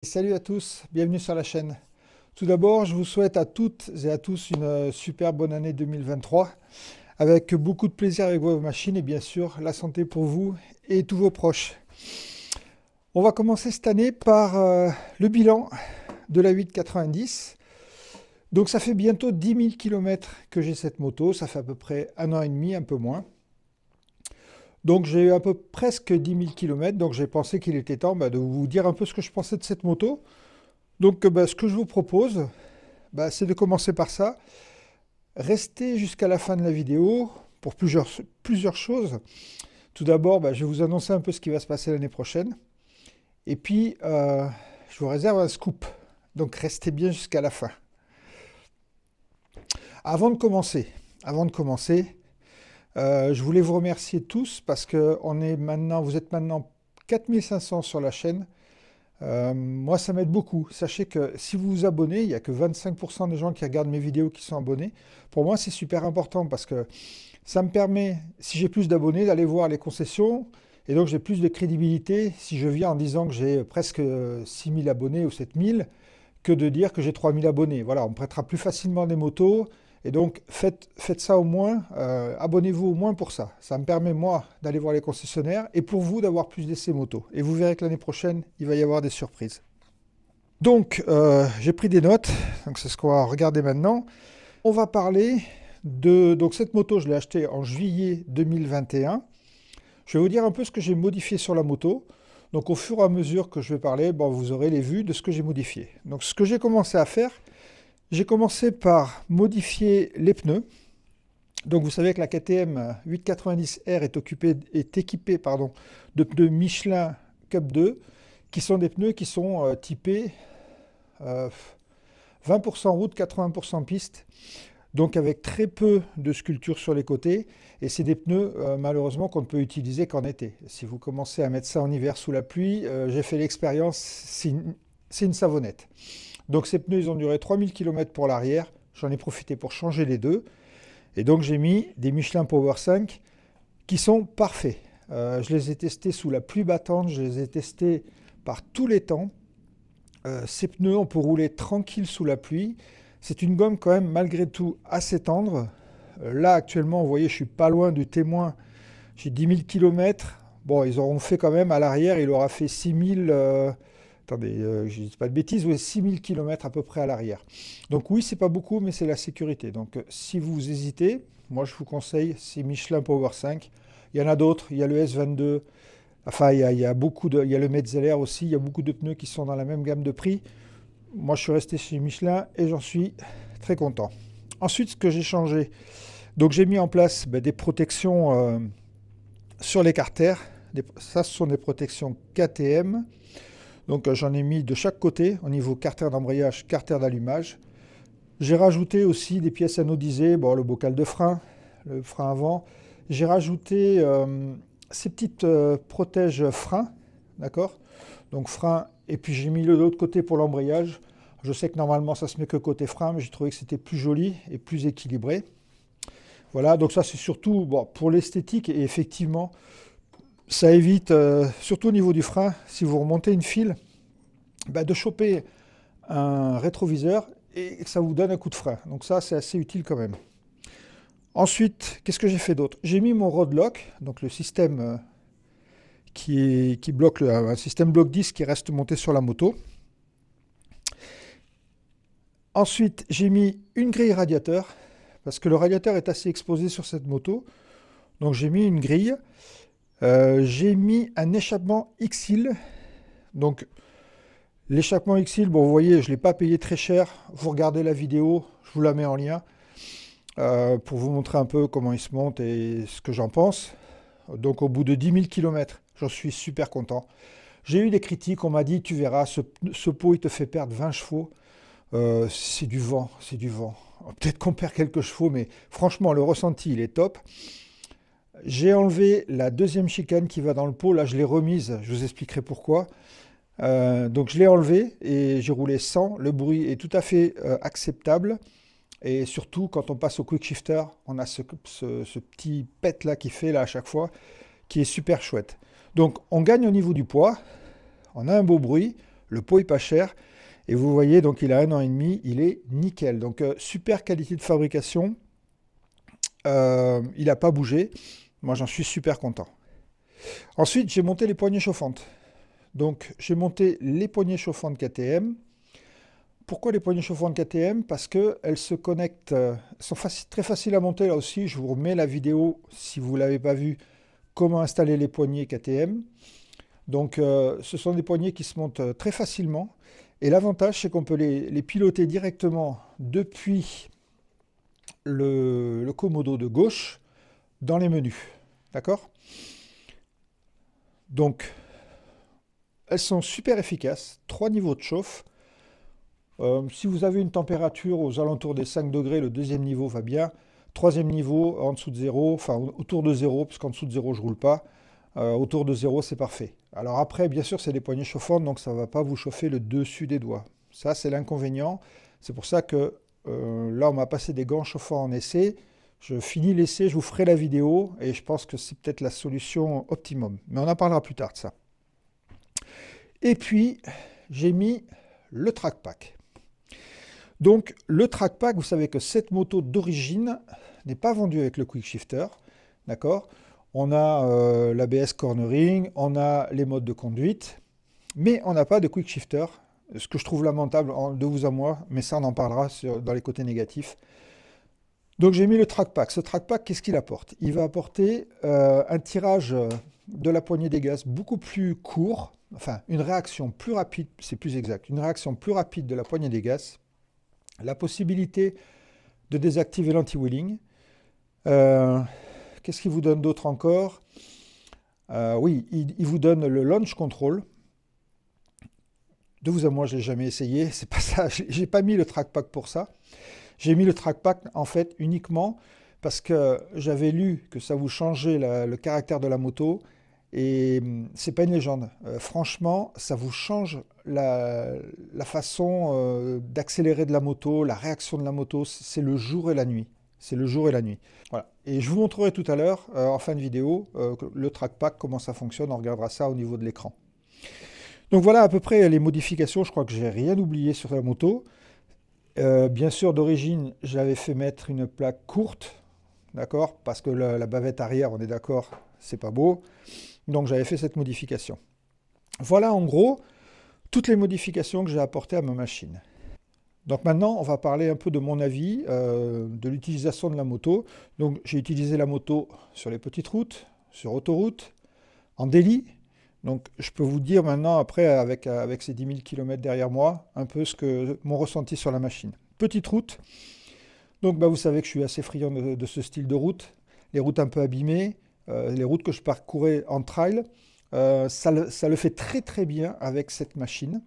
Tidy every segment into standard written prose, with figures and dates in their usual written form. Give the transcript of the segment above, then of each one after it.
Salut à tous, bienvenue sur la chaîne. Tout d'abord, je vous souhaite à toutes et à tous une super bonne année 2023, avec beaucoup de plaisir avec vos machines et bien sûr la santé pour vous et tous vos proches. On va commencer cette année par le bilan de la 890. Donc ça fait bientôt 10 000 km que j'ai cette moto, ça fait à peu près un an et demi, un peu moins. Donc j'ai eu un peu presque 10 000 km, donc j'ai pensé qu'il était temps de vous dire un peu ce que je pensais de cette moto. Donc ce que je vous propose, c'est de commencer par ça. Restez jusqu'à la fin de la vidéo pour plusieurs choses. Tout d'abord, je vais vous annoncer un peu ce qui va se passer l'année prochaine. Et puis, je vous réserve un scoop. Donc restez bien jusqu'à la fin. Avant de commencer, je voulais vous remercier tous parce que vous êtes maintenant 4500 sur la chaîne. Moi, ça m'aide beaucoup. Sachez que si vous vous abonnez, il n'y a que 25% des gens qui regardent mes vidéos qui sont abonnés. Pour moi, c'est super important parce que ça me permet, si j'ai plus d'abonnés, d'aller voir les concessions. Et donc, j'ai plus de crédibilité si je viens en disant que j'ai presque 6000 abonnés ou 7000 que de dire que j'ai 3000 abonnés. Voilà, on me prêtera plus facilement des motos. Et donc, faites ça au moins, abonnez-vous au moins pour ça. Ça me permet, moi, d'aller voir les concessionnaires et pour vous, d'avoir plus d'essais motos. Et vous verrez que l'année prochaine, il va y avoir des surprises. Donc, j'ai pris des notes. Donc, c'est ce qu'on va regarder maintenant. On va parler de... Donc, cette moto, je l'ai achetée en juillet 2021. Je vais vous dire un peu ce que j'ai modifié sur la moto. Donc, au fur et à mesure que je vais parler, vous aurez les vues de ce que j'ai modifié. Donc, ce que j'ai commencé à faire... J'ai commencé par modifier les pneus. Donc vous savez que la KTM 890R est équipée de pneus Michelin Cup 2, qui sont des pneus qui sont typés 20% route, 80% piste, donc avec très peu de sculpture sur les côtés. Et c'est des pneus malheureusement qu'on ne peut utiliser qu'en été. Si vous commencez à mettre ça en hiver sous la pluie, j'ai fait l'expérience, c'est une savonnette. Donc ces pneus, ils ont duré 3000 km pour l'arrière. J'en ai profité pour changer les deux. Et donc j'ai mis des Michelin Power 5 qui sont parfaits. Je les ai testés sous la pluie battante, je les ai testés par tous les temps. Ces pneus, on peut rouler tranquille sous la pluie. C'est une gomme quand même malgré tout assez tendre. Là actuellement, vous voyez, je suis pas loin du témoin. J'ai 10 000 km. Bon, ils auront fait quand même à l'arrière, il aura fait 6000... Attendez, je ne dis pas de bêtises, oui, 6000 km à peu près à l'arrière. Donc oui, c'est pas beaucoup, mais c'est la sécurité. Donc si vous hésitez, moi je vous conseille ces Michelin Power 5. Il y en a d'autres, il y a le S22, enfin il y a il y a le Metzeler aussi, il y a beaucoup de pneus qui sont dans la même gamme de prix. Moi je suis resté chez Michelin et j'en suis très content. Ensuite, ce que j'ai changé, donc j'ai mis en place des protections sur les carters. Ça, ce sont des protections KTM. Donc j'en ai mis de chaque côté, au niveau carter d'embrayage, carter d'allumage. J'ai rajouté aussi des pièces anodisées, le bocal de frein, le frein avant. J'ai rajouté ces petites protèges frein, d'accord? Donc frein, et puis j'ai mis de l'autre côté pour l'embrayage. Je sais que normalement ça se met que côté frein, mais j'ai trouvé que c'était plus joli et plus équilibré. Voilà, donc ça c'est surtout pour l'esthétique et effectivement, ça évite, surtout au niveau du frein, si vous remontez une file, de choper un rétroviseur et que ça vous donne un coup de frein. Donc ça, c'est assez utile quand même. Ensuite, qu'est-ce que j'ai fait d'autre? J'ai mis mon road lock, donc le système qui bloque, un système bloc 10 qui reste monté sur la moto. Ensuite, j'ai mis une grille radiateur, parce que le radiateur est assez exposé sur cette moto. Donc j'ai mis une grille. J'ai mis un échappement X-Seal. Donc l'échappement X-Seal, vous voyez, je ne l'ai pas payé très cher. Vous regardez la vidéo, je vous la mets en lien pour vous montrer un peu comment il se monte et ce que j'en pense. Donc au bout de 10 000 km, j'en suis super content. J'ai eu des critiques, on m'a dit, tu verras, ce pot, il te fait perdre 20 chevaux. C'est du vent, c'est du vent. Peut-être qu'on perd quelques chevaux, mais franchement, le ressenti, il est top. J'ai enlevé la deuxième chicane qui va dans le pot. Là, je l'ai remise. Je vous expliquerai pourquoi. Donc, je l'ai enlevé et j'ai roulé sans. Le bruit est tout à fait acceptable. Et surtout, quand on passe au quick shifter, on a ce petit pet là qui fait là à chaque fois, qui est super chouette. Donc, on gagne au niveau du poids. On a un beau bruit. Le pot est pas cher. Et vous voyez, donc il a 1 an et demi, il est nickel. Donc super qualité de fabrication. Il n'a pas bougé. Moi, j'en suis super content. Ensuite, j'ai monté les poignées chauffantes. Donc, j'ai monté les poignées chauffantes KTM. Pourquoi les poignées chauffantes KTM? Parce qu'elles se connectent, sont très faciles à monter là aussi. Je vous remets la vidéo, si vous ne l'avez pas vue, comment installer les poignées KTM. Donc, ce sont des poignées qui se montent très facilement. Et l'avantage, c'est qu'on peut les piloter directement depuis le commodo de gauche dans les menus. D'accord? Donc, elles sont super efficaces. 3 niveaux de chauffe. Si vous avez une température aux alentours des 5 degrés, le deuxième niveau va bien. Troisième niveau, en dessous de 0, enfin autour de 0, parce qu'en dessous de 0, je ne roule pas. Autour de 0, c'est parfait. Alors après, bien sûr, c'est des poignées chauffantes, donc ça ne va pas vous chauffer le dessus des doigts. Ça, c'est l'inconvénient. C'est pour ça que là, on m'a passé des gants chauffants en essai. Je finis l'essai, je vous ferai la vidéo, et je pense que c'est peut-être la solution optimum. Mais on en parlera plus tard de ça. Et puis, j'ai mis le trackpack. Donc, le trackpack, vous savez que cette moto d'origine n'est pas vendue avec le quick shifter, d'accord? On a l'ABS cornering, on a les modes de conduite, mais on n'a pas de quick shifter, ce que je trouve lamentable de vous à moi, mais ça on en parlera dans les côtés négatifs. Donc j'ai mis le trackpack. Ce trackpack, qu'est-ce qu'il apporte? Il va apporter un tirage de la poignée des gaz beaucoup plus court, enfin une réaction plus rapide, c'est plus exact, une réaction plus rapide de la poignée des gaz, la possibilité de désactiver l'anti-wheeling. Qu'est-ce qu'il vous donne d'autre encore? Oui, il vous donne le launch control. De vous à moi, je ne l'ai jamais essayé, c'est pas ça. J'ai pas mis le trackpack pour ça. J'ai mis le trackpack en fait uniquement parce que j'avais lu que ça vous changeait le caractère de la moto et c'est pas une légende. Franchement, ça vous change la façon d'accélérer de la moto, la réaction de la moto. C'est le jour et la nuit. C'est le jour et la nuit. Voilà. Et je vous montrerai tout à l'heure, en fin de vidéo, le trackpack, comment ça fonctionne. On regardera ça au niveau de l'écran. Donc voilà à peu près les modifications. Je crois que j'ai rien oublié sur la moto. Bien sûr, d'origine, j'avais fait mettre une plaque courte, d'accord, parce que la bavette arrière, on est d'accord, c'est pas beau. Donc j'avais fait cette modification. Voilà en gros toutes les modifications que j'ai apportées à ma machine. Donc maintenant, on va parler un peu de mon avis, de l'utilisation de la moto. Donc j'ai utilisé la moto sur les petites routes, sur autoroute, en daily. Donc je peux vous dire maintenant, après, avec ces 10 000 km derrière moi, un peu mon ressenti sur la machine. Petite route, donc vous savez que je suis assez friand de ce style de route. Les routes un peu abîmées, les routes que je parcourais en trail, ça le fait très très bien avec cette machine.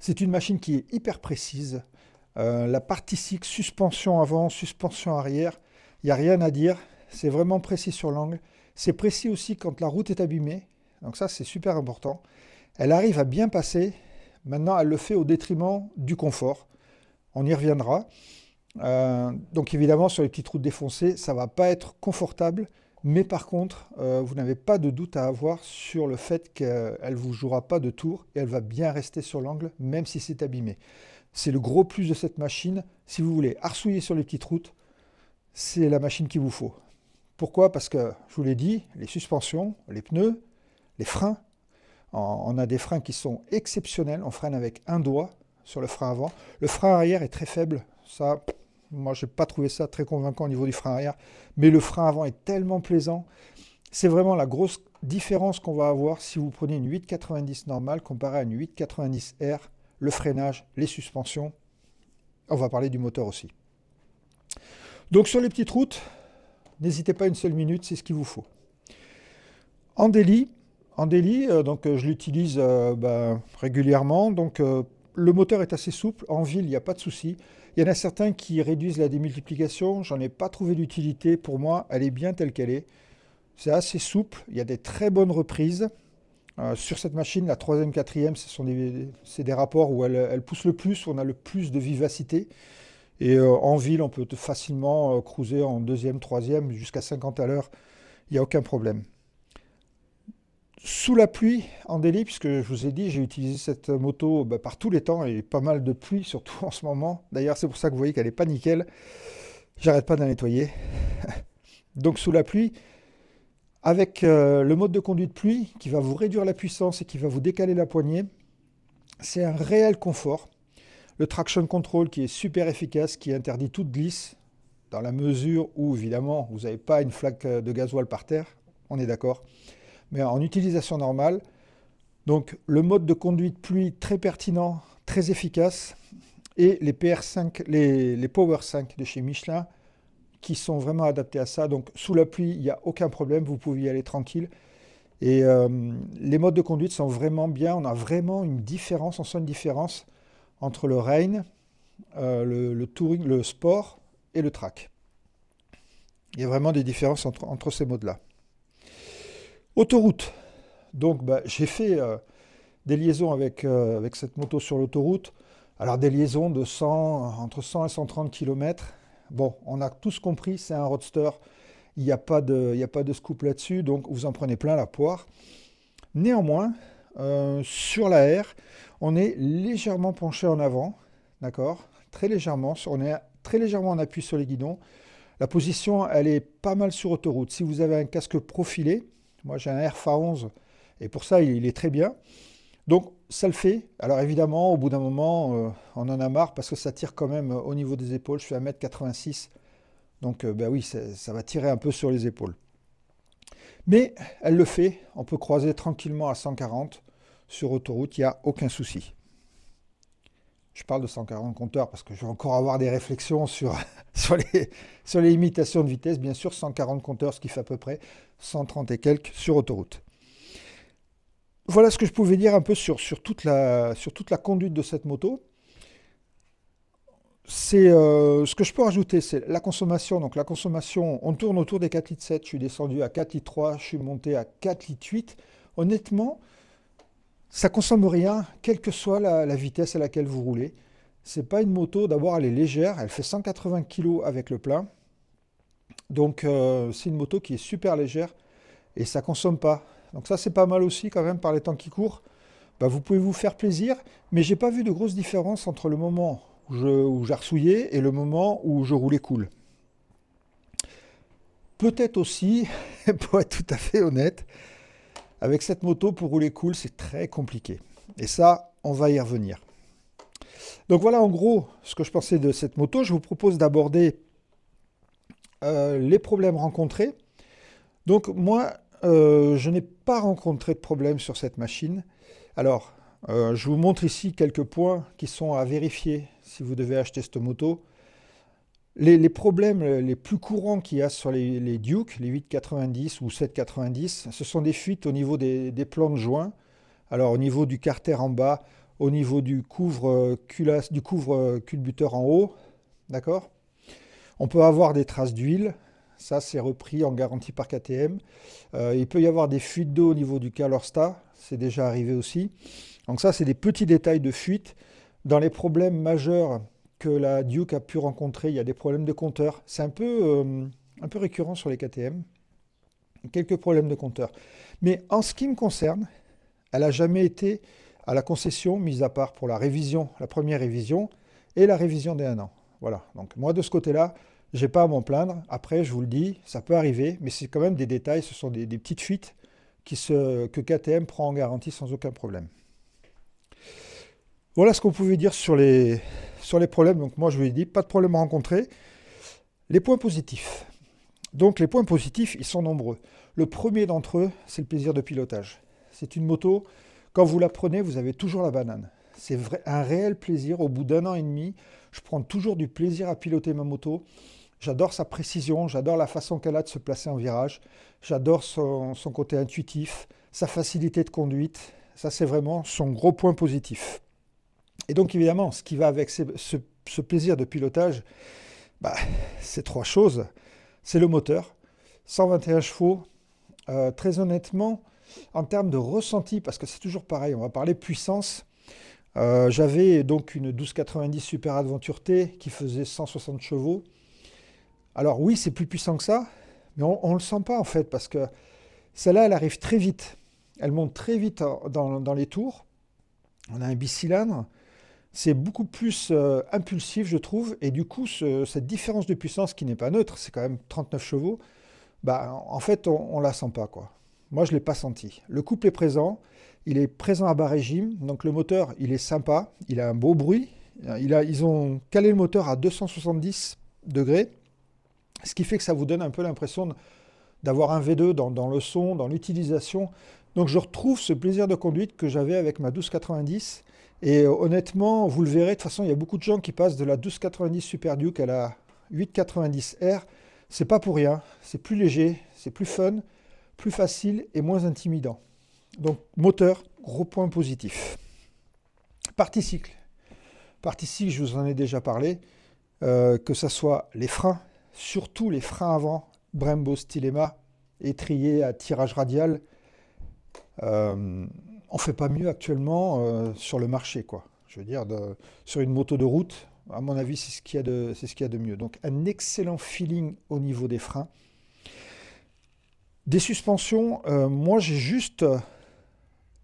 C'est une machine qui est hyper précise. La partie cycle, suspension avant, suspension arrière, il n'y a rien à dire. C'est vraiment précis sur l'angle. C'est précis aussi quand la route est abîmée. Donc ça, c'est super important. Elle arrive à bien passer. Maintenant, elle le fait au détriment du confort. On y reviendra. Donc évidemment, sur les petites routes défoncées, ça ne va pas être confortable. Mais par contre, vous n'avez pas de doute à avoir sur le fait qu'elle ne vous jouera pas de tour et elle va bien rester sur l'angle, même si c'est abîmé. C'est le gros plus de cette machine. Si vous voulez arsouiller sur les petites routes, c'est la machine qu'il vous faut. Pourquoi? Parce que, je vous l'ai dit, les suspensions, les pneus, les freins, on a des freins qui sont exceptionnels. On freine avec un doigt sur le frein avant. Le frein arrière est très faible. Ça, moi, je n'ai pas trouvé ça très convaincant au niveau du frein arrière. Mais le frein avant est tellement plaisant. C'est vraiment la grosse différence qu'on va avoir si vous prenez une 890 normale comparée à une 890R. Le freinage, les suspensions. On va parler du moteur aussi. Donc sur les petites routes, n'hésitez pas une seule minute, c'est ce qu'il vous faut. En daily, donc je l'utilise régulièrement. Donc le moteur est assez souple. En ville, il n'y a pas de souci. Il y en a certains qui réduisent la démultiplication. J'en ai pas trouvé d'utilité. Pour moi, elle est bien telle qu'elle est. C'est assez souple. Il y a des très bonnes reprises. Sur cette machine, la 3e, 4e, c'est des rapports où elle pousse le plus, où on a le plus de vivacité. Et en ville, on peut facilement cruiser en 2e, 3e, jusqu'à 50 à l'heure. Il n'y a aucun problème. Sous la pluie, en délit, puisque je vous ai dit, j'ai utilisé cette moto par tous les temps et pas mal de pluie, surtout en ce moment. D'ailleurs, c'est pour ça que vous voyez qu'elle n'est pas nickel. J'arrête pas de la nettoyer. Donc sous la pluie, avec le mode de conduite pluie qui va vous réduire la puissance et qui va vous décaler la poignée, c'est un réel confort. Le traction control qui est super efficace, qui interdit toute glisse, dans la mesure où évidemment vous n'avez pas une flaque de gasoil par terre, on est d'accord. Mais en utilisation normale, donc le mode de conduite pluie très pertinent, très efficace, et les PR5, les Power 5 de chez Michelin, qui sont vraiment adaptés à ça. Donc sous la pluie, il n'y a aucun problème, vous pouvez y aller tranquille. Et les modes de conduite sont vraiment bien, on a vraiment une différence, on sent une différence entre le Rain, le Touring, le Sport et le Track. Il y a vraiment des différences entre ces modes-là. Autoroute. Donc j'ai fait des liaisons avec cette moto sur l'autoroute. Alors des liaisons de entre 100 et 130 km. Bon, on a tous compris, c'est un roadster. Il n'y a pas de scoop là-dessus, donc vous en prenez plein la poire. Néanmoins, sur la R, on est légèrement penché en avant, d'accord? Très légèrement, on est très légèrement en appui sur les guidons. La position, elle est pas mal sur autoroute. Si vous avez un casque profilé, moi j'ai un RFA11, et pour ça, il est très bien. Donc, ça le fait. Alors évidemment, au bout d'un moment, on en a marre parce que ça tire quand même au niveau des épaules. Je fais 1m86, donc oui, ça va tirer un peu sur les épaules. Mais elle le fait. On peut croiser tranquillement à 140 sur autoroute, il n'y a aucun souci. Je parle de 140 compteurs parce que je vais encore avoir des réflexions sur les limitations de vitesse. Bien sûr, 140 compteurs, ce qui fait à peu près 130 et quelques sur autoroute. Voilà ce que je pouvais dire un peu sur toute la conduite de cette moto. C'est ce que je peux rajouter, c'est la consommation. Donc la consommation, on tourne autour des 4,7 litres. Je suis descendu à 4,3 litres, je suis monté à 4,8 litres. Honnêtement, ça consomme rien, quelle que soit la vitesse à laquelle vous roulez. C'est pas une moto, d'abord elle est légère, elle fait 180 kg avec le plein. Donc c'est une moto qui est super légère et ça consomme pas. Donc ça c'est pas mal aussi quand même par les temps qui courent. Vous pouvez vous faire plaisir, mais j'ai pas vu de grosse différence entre le moment où j'arsouillais et le moment où je roulais cool. Peut-être aussi, pour être tout à fait honnête, avec cette moto pour rouler cool c'est très compliqué. Et ça, on va y revenir. Donc voilà en gros ce que je pensais de cette moto. Je vous propose d'aborder les problèmes rencontrés. Donc moi, je n'ai pas rencontré de problème sur cette machine. Alors, je vous montre ici quelques points qui sont à vérifier si vous devez acheter cette moto. Les problèmes les plus courants qu'il y a sur les Duke, les 890 ou 790, ce sont des fuites au niveau des plans de joint. Alors au niveau du carter en bas, au niveau du couvre culbuteur en haut, d'accord? On peut avoir des traces d'huile. Ça, c'est repris en garantie par KTM. Il peut y avoir des fuites d'eau au niveau du Calorstat. C'est déjà arrivé aussi. Donc ça, c'est des petits détails de fuite. Dans les problèmes majeurs que la Duke a pu rencontrer, il y a des problèmes de compteur. C'est un peu récurrent sur les KTM. Quelques problèmes de compteur. Mais en ce qui me concerne, elle n'a jamais été à la concession, mis à part pour la révision, la première révision, et la révision des 1 an. Voilà. Donc moi, de ce côté-là, je n'ai pas à m'en plaindre. Après, je vous le dis, ça peut arriver, mais c'est quand même des détails, ce sont des petites fuites que KTM prend en garantie sans aucun problème. Voilà ce qu'on pouvait dire sur les problèmes. Donc moi, je vous ai dit, pas de problème rencontré. Les points positifs. Donc les points positifs, ils sont nombreux. Le premier d'entre eux, c'est le plaisir de pilotage. C'est une moto, quand vous la prenez, vous avez toujours la banane. C'est un réel plaisir. Au bout d'1 an et demi, je prends toujours du plaisir à piloter ma moto. J'adore sa précision, j'adore la façon qu'elle a de se placer en virage, j'adore son côté intuitif, sa facilité de conduite. Ça, c'est vraiment son gros point positif. Et donc, évidemment, ce qui va avec ce plaisir de pilotage, c'est 3 choses. C'est le moteur, 121 chevaux. Très honnêtement, en termes de ressenti, parce que c'est toujours pareil, on va parler puissance. J'avais donc une 1290 Super Adventure T qui faisait 160 chevaux. Alors oui, c'est plus puissant que ça, mais on ne le sent pas en fait, parce que celle-là, elle arrive très vite. elle monte très vite dans les tours. On a un bicylindre. C'est beaucoup plus impulsif, je trouve, et du coup, cette différence de puissance qui n'est pas neutre, c'est quand même 39 chevaux, bah, en fait, on ne la sent pas, quoi. Moi, je ne l'ai pas senti. Le couple est présent, il est présent à bas régime, donc le moteur, il est sympa, il a un beau bruit. Ils ont calé le moteur à 270 degrés, ce qui fait que ça vous donne un peu l'impression d'avoir un V2 dans le son, dans l'utilisation. Donc je retrouve ce plaisir de conduite que j'avais avec ma 1290. Et honnêtement, vous le verrez, de toute façon, il y a beaucoup de gens qui passent de la 1290 Super Duke à la 890R. C'est pas pour rien, c'est plus léger, c'est plus fun, plus facile et moins intimidant. Donc moteur, gros point positif. Partie cycle. Partie cycle, je vous en ai déjà parlé, que ce soit les freins, surtout les freins avant, Brembo Stylema, étrier à tirage radial. On ne fait pas mieux actuellement sur le marché, quoi. Je veux dire, sur une moto de route, à mon avis, c'est ce qu'il y a de mieux. Donc un excellent feeling au niveau des freins. Des suspensions, moi j'ai juste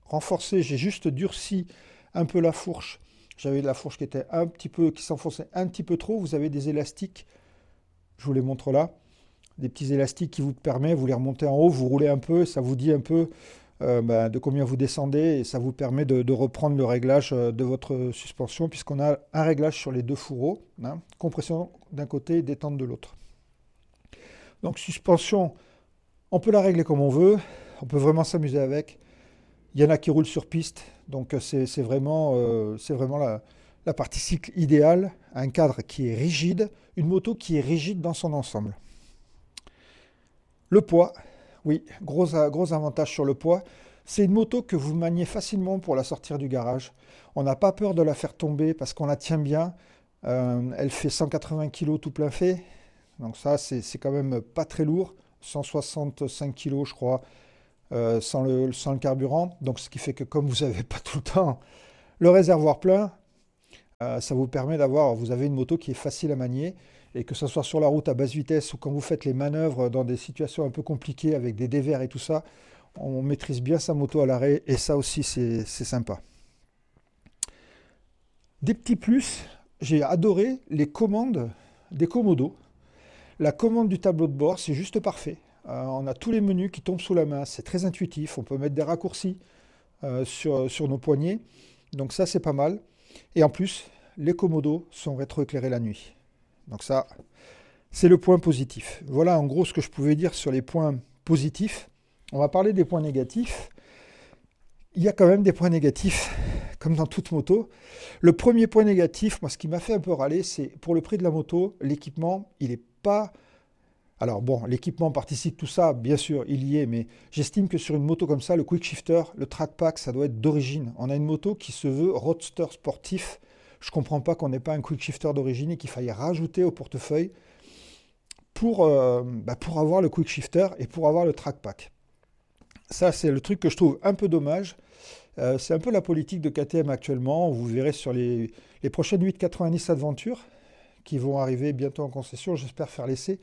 renforcé, j'ai juste durci un peu la fourche. J'avais de la fourche qui s'enfonçait un petit peu trop. Vous avez des élastiques, je vous les montre là, des petits élastiques qui vous permettent, vous les remontez en haut, vous roulez un peu, ça vous dit un peu de combien vous descendez et ça vous permet de reprendre le réglage de votre suspension puisqu'on a un réglage sur les deux fourreaux, hein, compression d'un côté et détente de l'autre. Donc suspension, on peut la régler comme on veut, on peut vraiment s'amuser avec. Il y en a qui roulent sur piste, donc c'est vraiment la partie cycle idéale, un cadre qui est rigide, une moto qui est rigide dans son ensemble. Le poids, oui, gros avantage sur le poids. C'est une moto que vous maniez facilement pour la sortir du garage. On n'a pas peur de la faire tomber parce qu'on la tient bien. Elle fait 180 kg tout plein fait, donc ça c'est quand même pas très lourd. 165 kg je crois. Sans le carburant, donc ce qui fait que comme vous n'avez pas tout le temps le réservoir plein, ça vous permet vous avez une moto qui est facile à manier, et que ce soit sur la route à basse vitesse ou quand vous faites les manœuvres dans des situations un peu compliquées avec des dévers et tout ça, on maîtrise bien sa moto à l'arrêt, et ça aussi c'est sympa. Des petits plus, j'ai adoré les commandes des Komodo. La commande du tableau de bord, c'est juste parfait. On a tous les menus qui tombent sous la main, c'est très intuitif, on peut mettre des raccourcis sur nos poignets, donc ça c'est pas mal. Et en plus, les Komodo sont rétroéclairés la nuit. Donc ça, c'est le point positif. Voilà en gros ce que je pouvais dire sur les points positifs. On va parler des points négatifs. Il y a quand même des points négatifs, comme dans toute moto. Le premier point négatif, moi ce qui m'a fait un peu râler, c'est pour le prix de la moto, l'équipement, il n'est pas... Alors bon, l'équipement participe, tout ça, bien sûr, il y est, mais j'estime que sur une moto comme ça, le quick shifter, le track pack, ça doit être d'origine. On a une moto qui se veut roadster sportif. Je ne comprends pas qu'on n'ait pas un quick shifter d'origine et qu'il faille rajouter au portefeuille pour avoir le quick shifter et pour avoir le track pack. Ça, c'est le truc que je trouve un peu dommage. C'est un peu la politique de KTM actuellement. Vous verrez sur les prochaines 890 Adventure qui vont arriver bientôt en concession, j'espère faire l'essai.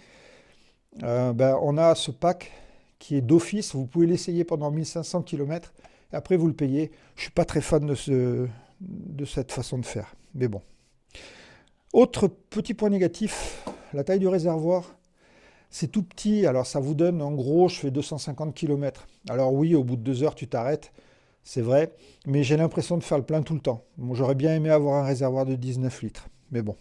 On a ce pack qui est d'office, vous pouvez l'essayer pendant 1500 km et après vous le payez. Je ne suis pas très fan de cette façon de faire, mais bon. Autre petit point négatif, la taille du réservoir, c'est tout petit, alors ça vous donne en gros, je fais 250 km. Alors oui, au bout de 2 heures tu t'arrêtes, c'est vrai, mais j'ai l'impression de faire le plein tout le temps. Bon, j'aurais bien aimé avoir un réservoir de 19 litres, mais bon.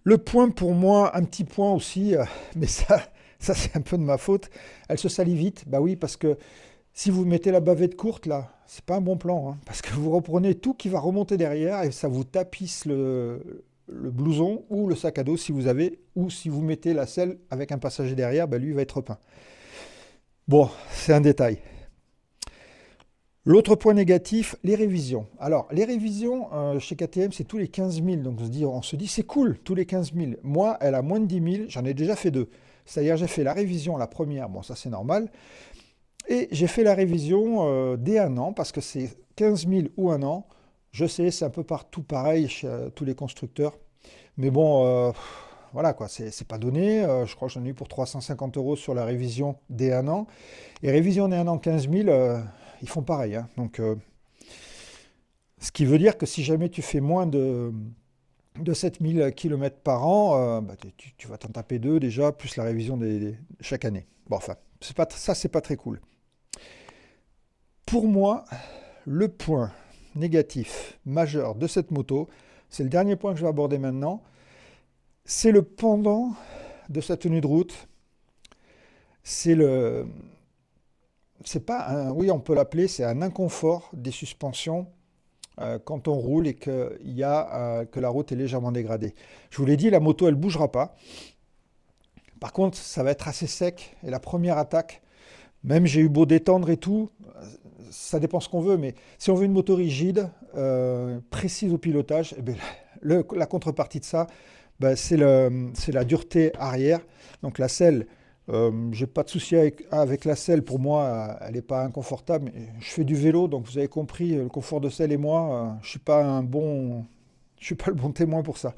Le point pour moi, un petit point aussi, mais ça c'est un peu de ma faute, elle se salit vite. Bah oui, parce que si vous mettez la bavette courte là, c'est pas un bon plan, hein, parce que vous reprenez tout qui va remonter derrière et ça vous tapisse le blouson ou le sac à dos si vous avez, ou si vous mettez la selle avec un passager derrière, bah lui il va être repeint. Bon, c'est un détail. L'autre point négatif, les révisions. Alors, les révisions chez KTM, c'est tous les 15 000. Donc, on se dit c'est cool, tous les 15 000. Moi, elle a moins de 10 000, j'en ai déjà fait 2. C'est-à-dire, j'ai fait la révision, la première, bon, ça c'est normal. Et j'ai fait la révision dès 1 an, parce que c'est 15 000 ou 1 an. Je sais, c'est un peu partout pareil chez tous les constructeurs. Mais bon, voilà quoi, c'est pas donné. Je crois que j'en ai eu pour 350 € sur la révision des 1 an. Et révision des 1 an 15 000, ils font pareil, hein. Donc, ce qui veut dire que si jamais tu fais moins de 7000 km par an, bah, tu vas t'en taper deux déjà, plus la révision chaque année. Bon, enfin, ça, c'est pas très cool. Pour moi, le point négatif majeur de cette moto, c'est le dernier point que je vais aborder maintenant, c'est le pendant de sa tenue de route. C'est pas un, oui, on peut l'appeler, c'est un inconfort des suspensions quand on roule et que la route est légèrement dégradée. Je vous l'ai dit, la moto, elle ne bougera pas. Par contre, ça va être assez sec. Et la première attaque, même j'ai eu beau détendre et tout, ça dépend ce qu'on veut, mais si on veut une moto rigide, précise au pilotage, eh bien, la contrepartie de ça, ben, c'est la dureté arrière. Donc la selle, j'ai pas de souci avec la selle. Pour moi, elle n'est pas inconfortable. Je fais du vélo, donc vous avez compris, le confort de selle et moi, je suis pas le bon témoin pour ça.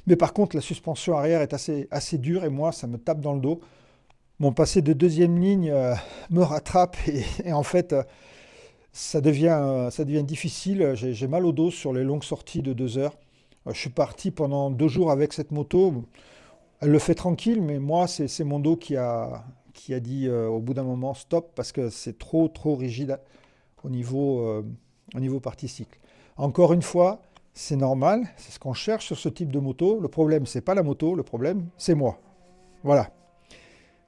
Mais par contre, la suspension arrière est assez dure et moi, ça me tape dans le dos. Mon passé de deuxième ligne me rattrape et en fait, ça devient difficile. J'ai mal au dos sur les longues sorties de 2 heures. Je suis parti pendant 2 jours avec cette moto. Elle le fait tranquille, mais moi, c'est mon dos qui a dit au bout d'un moment stop parce que c'est trop rigide au niveau partie cycle. Encore une fois, c'est normal, c'est ce qu'on cherche sur ce type de moto. Le problème, c'est pas la moto, le problème, c'est moi. Voilà.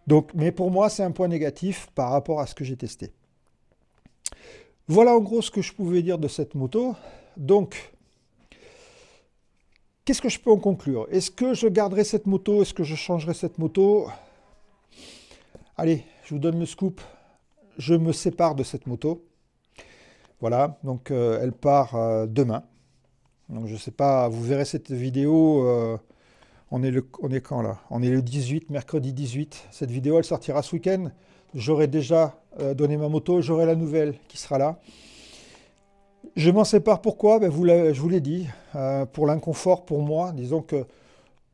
Donc, mais pour moi, c'est un point négatif par rapport à ce que j'ai testé. Voilà en gros ce que je pouvais dire de cette moto. Donc, qu'est-ce que je peux en conclure? Est-ce que je garderai cette moto? Est-ce que je changerai cette moto? Allez, je vous donne le scoop. Je me sépare de cette moto. Voilà, donc elle part demain. Donc je ne sais pas, vous verrez cette vidéo, on est quand là? On est le 18, mercredi 18. Cette vidéo, elle sortira ce week-end. J'aurai déjà donné ma moto, j'aurai la nouvelle qui sera là. Je m'en sépare pourquoi? Ben, je vous l'ai dit, pour l'inconfort pour moi, disons que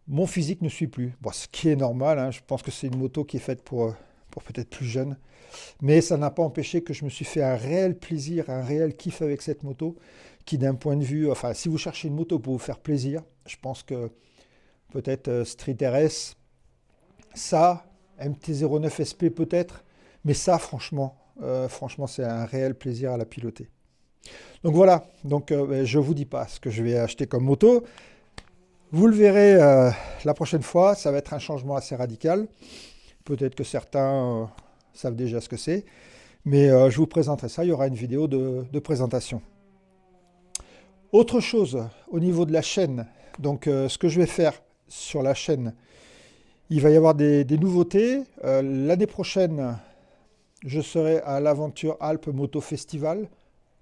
mon physique ne suit plus. Bon, ce qui est normal, hein, je pense que c'est une moto qui est faite pour peut-être plus jeune. Mais ça n'a pas empêché que je me suis fait un réel plaisir, un réel kiff avec cette moto, qui d'un point de vue, enfin si vous cherchez une moto pour vous faire plaisir, je pense que peut-être Street RS, ça, MT-09 SP peut-être, mais ça franchement c'est un réel plaisir à la piloter. Donc voilà, donc, je ne vous dis pas ce que je vais acheter comme moto. Vous le verrez la prochaine fois, ça va être un changement assez radical. Peut-être que certains savent déjà ce que c'est, mais je vous présenterai ça, il y aura une vidéo de présentation. Autre chose, au niveau de la chaîne, donc ce que je vais faire sur la chaîne, il va y avoir des nouveautés. L'année prochaine, je serai à l'Aventure Alpes Moto Festival.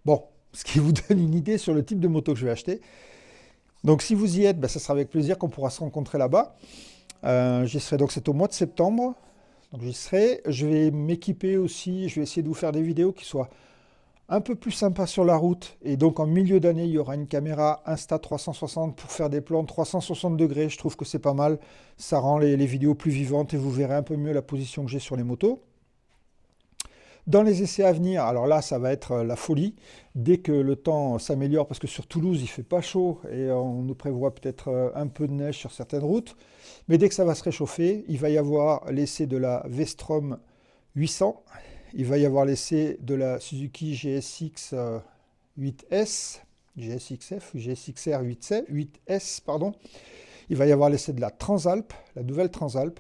Bon, ce qui vous donne une idée sur le type de moto que je vais acheter. Donc si vous y êtes, ben, ça sera avec plaisir qu'on pourra se rencontrer là-bas. J'y serai, donc c'est au mois de septembre. Donc j'y serai. Je vais m'équiper aussi, je vais essayer de vous faire des vidéos qui soient un peu plus sympas sur la route. Et donc en milieu d'année, il y aura une caméra Insta360 pour faire des plans 360 degrés. Je trouve que c'est pas mal. Ça rend les vidéos plus vivantes et vous verrez un peu mieux la position que j'ai sur les motos. Dans les essais à venir, alors là, ça va être la folie. Dès que le temps s'améliore, parce que sur Toulouse, il ne fait pas chaud et on nous prévoit peut-être un peu de neige sur certaines routes. Mais dès que ça va se réchauffer, il va y avoir l'essai de la V-Strom 800. Il va y avoir l'essai de la Suzuki GSX 8S, GSXF ou GSXR 8S, pardon. Il va y avoir l'essai de la Transalp, la nouvelle Transalp.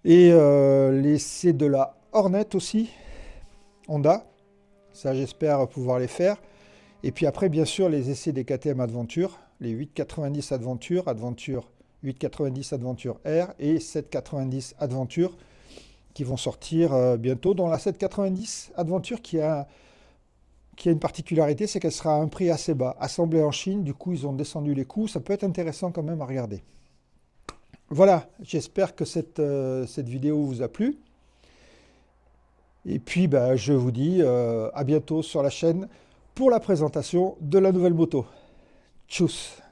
Et l'essai de la Hornet aussi, Honda, ça j'espère pouvoir les faire. Et puis après, bien sûr, les essais des KTM Adventure, les 890 Adventure, Adventure 890 Adventure R et 790 Adventure qui vont sortir bientôt. Dans la 790 Adventure qui a une particularité, c'est qu'elle sera à un prix assez bas. Assemblée en Chine, du coup ils ont descendu les coûts, ça peut être intéressant quand même à regarder. Voilà, j'espère que cette vidéo vous a plu. Et puis, bah, je vous dis à bientôt sur la chaîne pour la présentation de la nouvelle moto. Tchuss!